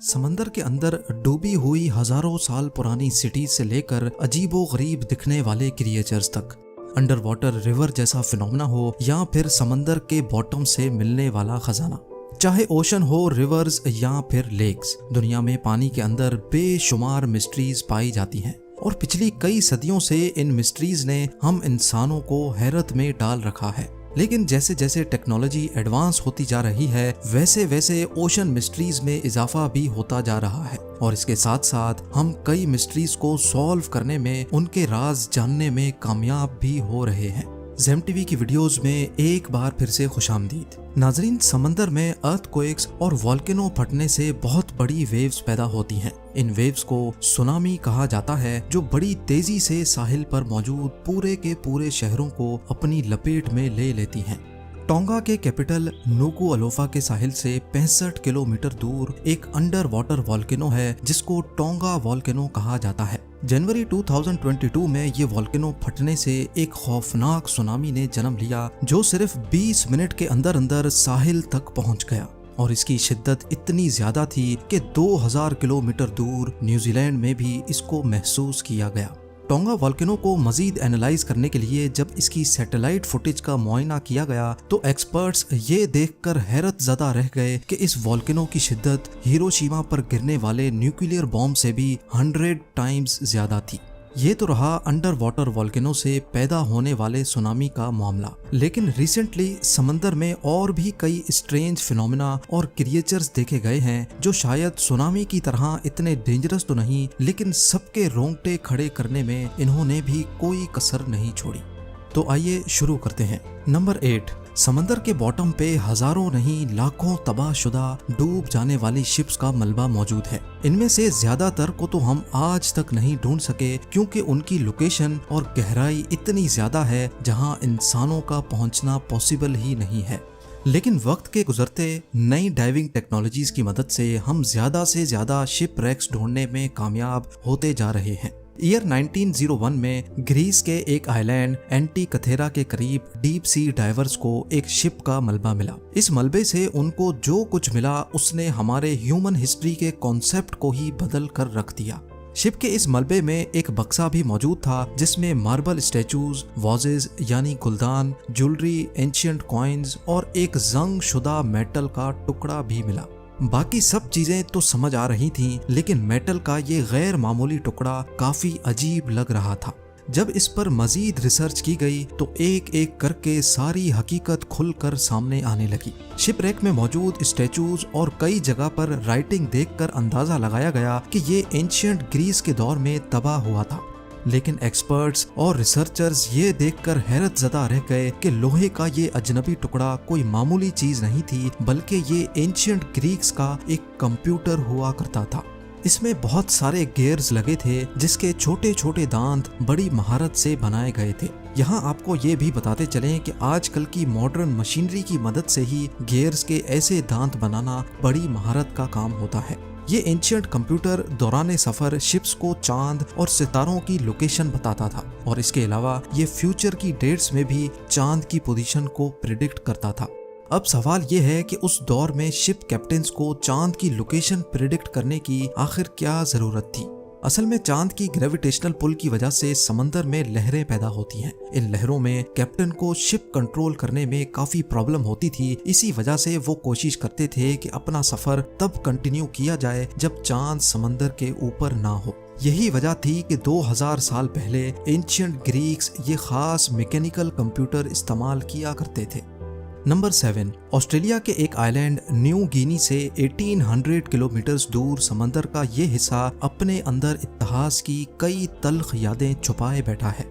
समंदर के अंदर डूबी हुई हजारों साल पुरानी सिटी से लेकर अजीबो गरीब दिखने वाले क्रिएचर्स तक, अंडर वाटर रिवर जैसा फिनोमेना हो या फिर समंदर के बॉटम से मिलने वाला खजाना, चाहे ओशन हो, रिवर्स या फिर लेक्स, दुनिया में पानी के अंदर बेशुमार मिस्ट्रीज पाई जाती हैं। और पिछली कई सदियों से इन मिस्ट्रीज ने हम इंसानों को हैरत में डाल रखा है। लेकिन जैसे जैसे टेक्नोलॉजी एडवांस होती जा रही है, वैसे वैसे ओशन मिस्ट्रीज में इजाफा भी होता जा रहा है। और इसके साथ साथ हम कई मिस्ट्रीज को सॉल्व करने में, उनके राज जानने में कामयाब भी हो रहे हैं। ज़ेम टीवी की वीडियोस में एक बार फिर से खुशामदीद। नाजरीन, समंदर में अर्थक्वेक्स और वोल्केनो फटने से बहुत बड़ी वेव्स पैदा होती हैं। इन वेव्स को सुनामी कहा जाता है, जो बड़ी तेजी से साहिल पर मौजूद पूरे के पूरे शहरों को अपनी लपेट में ले लेती हैं। टोंगा के कैपिटल नुकुअलोफा के साहिल से 65 किलोमीटर दूर एक अंडर वाटर वोल्केनो है, जिसको टोंगा वोल्केनो कहा जाता है। जनवरी 2022 में ये वोल्केनो फटने से एक खौफनाक सुनामी ने जन्म लिया, जो सिर्फ 20 मिनट के अंदर अंदर साहिल तक पहुंच गया। और इसकी शिद्दत इतनी ज्यादा थी कि 2000 किलोमीटर दूर न्यूजीलैंड में भी इसको महसूस किया गया। टोंगा वोल्केनो को मजीद एनालाइज करने के लिए जब इसकी सैटेलाइट फुटेज का मुआयना किया गया, तो एक्सपर्ट्स ये देखकर हैरत ज़दा रह गए कि इस वोल्केनो की शिद्दत हिरोशिमा पर गिरने वाले न्यूक्लियर बॉम्ब से भी 100 टाइम्स ज्यादा थी। ये तो रहा अंडर वाटर वोल्केनो से पैदा होने वाले सुनामी का मामला। लेकिन रिसेंटली समंदर में और भी कई स्ट्रेंज फिनोमेना और क्रिएचर्स देखे गए हैं, जो शायद सुनामी की तरह इतने डेंजरस तो नहीं, लेकिन सबके रोंगटे खड़े करने में इन्होंने भी कोई कसर नहीं छोड़ी। तो आइए शुरू करते हैं। नंबर 8, समंदर के बॉटम पे हजारों नहीं लाखों तबाहशुदा डूब जाने वाली शिप्स का मलबा मौजूद है। इनमें से ज्यादातर को तो हम आज तक नहीं ढूंढ सके, क्योंकि उनकी लोकेशन और गहराई इतनी ज्यादा है जहां इंसानों का पहुंचना पॉसिबल ही नहीं है। लेकिन वक्त के गुजरते नई डाइविंग टेक्नोलॉजीज की मदद से हम ज्यादा से ज्यादा शिप रैक्स ढूंढने में कामयाब होते जा रहे हैं। ईयर 1901 में ग्रीस के एक आइलैंड एंटीकथेरा के करीब डीप सी डाइवर्स को एक शिप का मलबा मिला। इस मलबे से उनको जो कुछ मिला, उसने हमारे ह्यूमन हिस्ट्री के कॉन्सेप्ट को ही बदल कर रख दिया। शिप के इस मलबे में एक बक्सा भी मौजूद था, जिसमें मार्बल स्टैचूज, वाजेज यानी गुलदान, ज्वेलरी, एंशियंट कॉइन्स और एक जंग शुदा मेटल का टुकड़ा भी मिला। बाकी सब चीजें तो समझ आ रही थीं, लेकिन मेटल का ये गैर मामूली टुकड़ा काफी अजीब लग रहा था। जब इस पर मजीद रिसर्च की गई तो एक एक करके सारी हकीकत खुलकर सामने आने लगी। शिपरेक में मौजूद स्टैचूज और कई जगह पर राइटिंग देखकर अंदाजा लगाया गया कि ये एंशियंट ग्रीस के दौर में तबाह हुआ था। लेकिन एक्सपर्ट्स और रिसर्चर्स ये देखकर हैरत ज़दा रह गए कि लोहे का ये अजनबी टुकड़ा कोई मामूली चीज नहीं थी, बल्कि ये एंशियंट ग्रीक्स का एक कंप्यूटर हुआ करता था। इसमें बहुत सारे गियर्स लगे थे, जिसके छोटे छोटे दांत बड़ी महारत से बनाए गए थे। यहाँ आपको ये भी बताते चलें कि आजकल की मॉडर्न मशीनरी की मदद से ही गियर्स के ऐसे दांत बनाना बड़ी महारत का काम होता है। ये एंशियंट कंप्यूटर दौरान सफर शिप्स को चांद और सितारों की लोकेशन बताता था, और इसके अलावा ये फ्यूचर की डेट्स में भी चांद की पोजीशन को प्रिडिक्ट करता था। अब सवाल ये है कि उस दौर में शिप कैप्टन्स को चांद की लोकेशन प्रिडिक्ट करने की आखिर क्या जरूरत थी। असल में चांद की ग्रेविटेशनल पुल की वजह से समंदर में लहरें पैदा होती हैं। इन लहरों में कैप्टन को शिप कंट्रोल करने में काफी प्रॉब्लम होती थी। इसी वजह से वो कोशिश करते थे कि अपना सफर तब कंटिन्यू किया जाए जब चांद समंदर के ऊपर ना हो। यही वजह थी कि 2000 साल पहले एंशियंट ग्रीक्स ये खास मैकेनिकल कंप्यूटर इस्तेमाल किया करते थे। नंबर 7, ऑस्ट्रेलिया के एक आइलैंड न्यू गिनी से 1800 किलोमीटर दूर समंदर का ये हिस्सा अपने अंदर इतिहास की कई तल्ख यादें छुपाए बैठा है।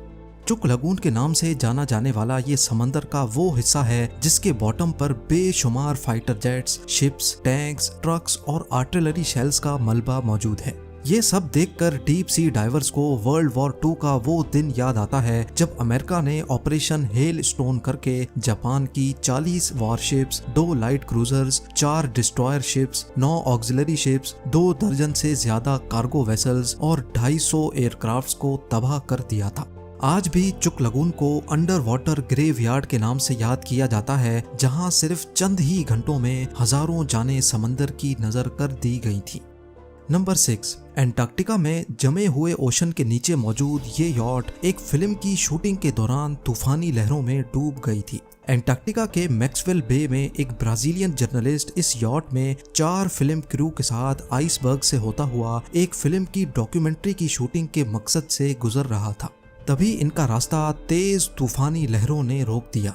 चुक लगून के नाम से जाना जाने वाला ये समंदर का वो हिस्सा है जिसके बॉटम पर बेशुमार fighter jets, ships, tanks, trucks और आर्टिलरी शेल्स का मलबा मौजूद है। ये सब देखकर डीप सी डाइवर्स को वर्ल्ड वॉर 2 का वो दिन याद आता है जब अमेरिका ने ऑपरेशन हेल स्टोन करके जापान की 40 warships, 2 light cruisers, 4 destroyer ships, 9 auxiliary ships, 2 दर्जन से ज्यादा कार्गो वेसल्स और 250 एयरक्राफ्ट्स को तबाह कर दिया था। आज भी चुक लगून को अंडर वाटर ग्रेवयार्ड के नाम से याद किया जाता है, जहां सिर्फ चंद ही घंटों में हजारों जानें समंदर की नजर कर दी गई थी। नंबर 6, एंटार्क्टिका में जमे हुए ओशन के नीचे मौजूद ये यॉट एक फिल्म की शूटिंग के दौरान तूफानी लहरों में डूब गई थी। एंटार्क्टिका के मैक्सवेल बे में एक ब्राजीलियन जर्नलिस्ट इस यॉट में 4 फिल्म क्रू के साथ आइसबर्ग से होता हुआ एक फिल्म की डॉक्यूमेंट्री की शूटिंग के मकसद से गुजर रहा था। तभी इनका रास्ता तेज तूफानी लहरों ने रोक दिया।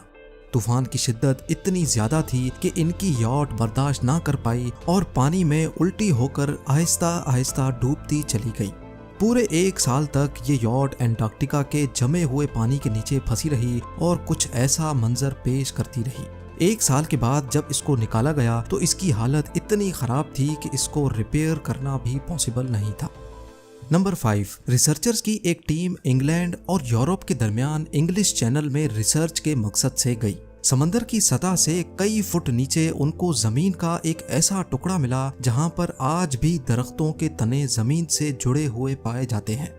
तूफान की शिद्दत इतनी ज्यादा थी कि इनकी यॉट बर्दाश्त ना कर पाई और पानी में उल्टी होकर आहिस्ता आहिस्ता डूबती चली गई। पूरे 1 साल तक ये यॉट एंटार्क्टिका के जमे हुए पानी के नीचे फंसी रही और कुछ ऐसा मंजर पेश करती रही। 1 साल के बाद जब इसको निकाला गया तो इसकी हालत इतनी खराब थी कि इसको रिपेयर करना भी पॉसिबल नहीं था। नंबर 5, रिसर्चर्स की एक टीम इंग्लैंड और यूरोप के दरमियान इंग्लिश चैनल में रिसर्च के मकसद से गई। समंदर की सतह से कई फुट नीचे उनको जमीन का एक ऐसा टुकड़ा मिला जहां पर आज भी दरख्तों के तने जमीन से जुड़े हुए पाए जाते हैं।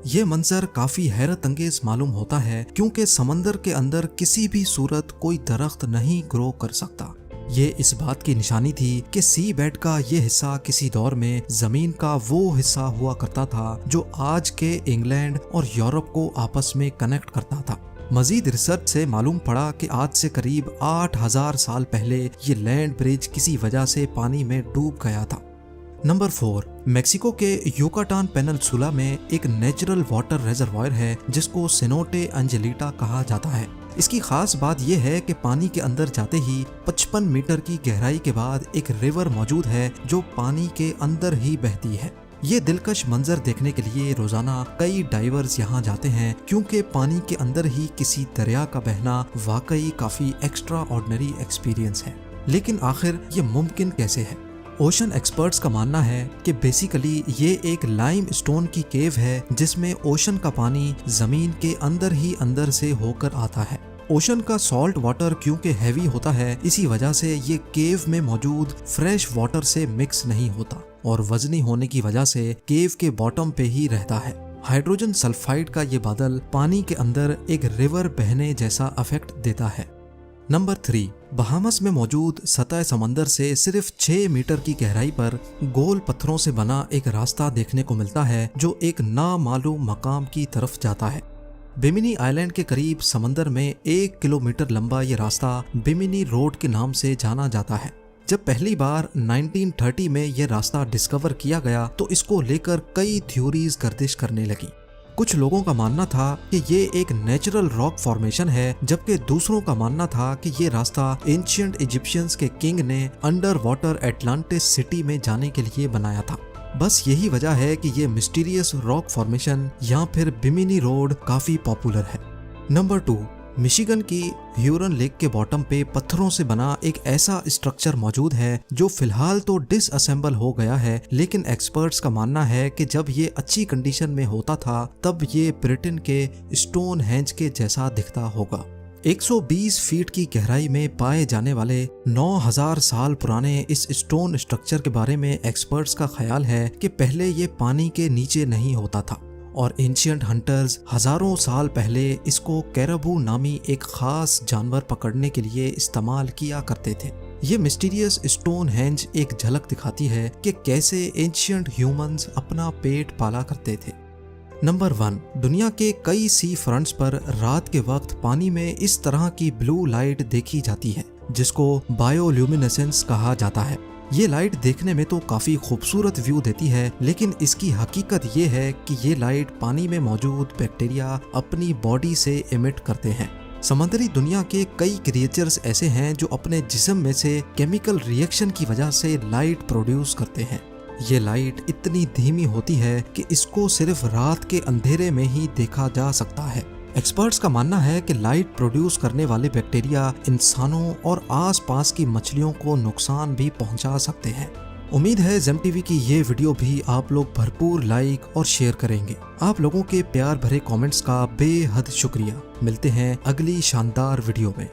ये मंजर काफी हैरत अंगेज मालूम होता है क्योंकि समंदर के अंदर किसी भी सूरत कोई दरख्त नहीं ग्रो कर सकता। ये इस बात की निशानी थी कि सी बेड का ये हिस्सा किसी दौर में जमीन का वो हिस्सा हुआ करता था जो आज के इंग्लैंड और यूरोप को आपस में कनेक्ट करता था। मजीद रिसर्च से मालूम पड़ा कि आज से करीब 8000 साल पहले ये लैंड ब्रिज किसी वजह से पानी में डूब गया था। नंबर 4, मेक्सिको के युकाटान पेनिनसुला में एक नेचुरल वाटर रिजर्वायर है जिसको सेनोटे एंजेलिटा कहा जाता है। इसकी खास बात यह है कि पानी के अंदर जाते ही 55 मीटर की गहराई के बाद एक रिवर मौजूद है जो पानी के अंदर ही बहती है। ये दिलकश मंजर देखने के लिए रोजाना कई डाइवर्स यहाँ जाते हैं क्योंकि पानी के अंदर ही किसी दरिया का बहना वाकई काफी एक्स्ट्रा ऑर्डिनरी एक्सपीरियंस है। लेकिन आखिर ये मुमकिन कैसे है? ओशन एक्सपर्ट्स का मानना है कि बेसिकली ये एक लाइम स्टोन की केव है जिसमें ओशन का पानी जमीन के अंदर ही अंदर से होकर आता है। ओशन का सॉल्ट वाटर क्योंकि हैवी होता है इसी वजह से ये केव में मौजूद फ्रेश वाटर से मिक्स नहीं होता और वजनी होने की वजह से केव के बॉटम पे ही रहता है। हाइड्रोजन सल्फाइड का ये बादल पानी के अंदर एक रिवर बहने जैसा इफेक्ट देता है। नंबर 3, बहामस में मौजूद सतह समंदर से सिर्फ 6 मीटर की गहराई पर गोल पत्थरों से बना एक रास्ता देखने को मिलता है जो एक नामालूम मकाम की तरफ जाता है। बिमिनी आइलैंड के करीब समंदर में 1 किलोमीटर लंबा ये रास्ता बिमिनी रोड के नाम से जाना जाता है। जब पहली बार 1930 में यह रास्ता डिस्कवर किया गया तो इसको लेकर कई थ्योरीज गर्दिश करने लगी। कुछ लोगों का मानना था कि ये एक नेचुरल रॉक फॉर्मेशन है जबकि दूसरों का मानना था कि ये रास्ता एंशिएंट इजिप्शियंस के किंग ने अंडर वाटर एटलांटिस सिटी में जाने के लिए बनाया था। बस यही वजह है कि ये मिस्टीरियस रॉक फॉर्मेशन या फिर बिमिनी रोड काफी पॉपुलर है। नंबर 2, मिशिगन की ह्यूरन लेक के बॉटम पे पत्थरों से बना एक ऐसा स्ट्रक्चर मौजूद है जो फिलहाल तो डिसअसेंबल हो गया है, लेकिन एक्सपर्ट्स का मानना है कि जब ये अच्छी कंडीशन में होता था तब ये ब्रिटेन के स्टोन हेंज के जैसा दिखता होगा। 120 फीट की गहराई में पाए जाने वाले 9000 साल पुराने इस स्टोन स्ट्रक्चर के बारे में एक्सपर्ट्स का ख्याल है कि पहले ये पानी के नीचे नहीं होता था और एंशिएंट हंटर्स हजारों साल पहले इसको कैराबू नामी एक खास जानवर पकड़ने के लिए इस्तेमाल किया करते थे। ये मिस्टीरियस स्टोन हेंज एक झलक दिखाती है कि कैसे एंशिएंट ह्यूमंस अपना पेट पाला करते थे। नंबर 1, दुनिया के कई सी फ्रंट्स पर रात के वक्त पानी में इस तरह की ब्लू लाइट देखी जाती है जिसको बायोल्यूमिनेसेंस कहा जाता है। ये लाइट देखने में तो काफी खूबसूरत व्यू देती है, लेकिन इसकी हकीकत ये है कि ये लाइट पानी में मौजूद बैक्टीरिया अपनी बॉडी से एमिट करते हैं। समुद्री दुनिया के कई क्रिएचर्स ऐसे हैं जो अपने जिस्म में से केमिकल रिएक्शन की वजह से लाइट प्रोड्यूस करते हैं। ये लाइट इतनी धीमी होती है कि इसको सिर्फ रात के अंधेरे में ही देखा जा सकता है। एक्सपर्ट्स का मानना है कि लाइट प्रोड्यूस करने वाले बैक्टीरिया इंसानों और आसपास की मछलियों को नुकसान भी पहुंचा सकते हैं। उम्मीद है जेम टीवी की ये वीडियो भी आप लोग भरपूर लाइक और शेयर करेंगे। आप लोगों के प्यार भरे कमेंट्स का बेहद शुक्रिया। मिलते हैं अगली शानदार वीडियो में।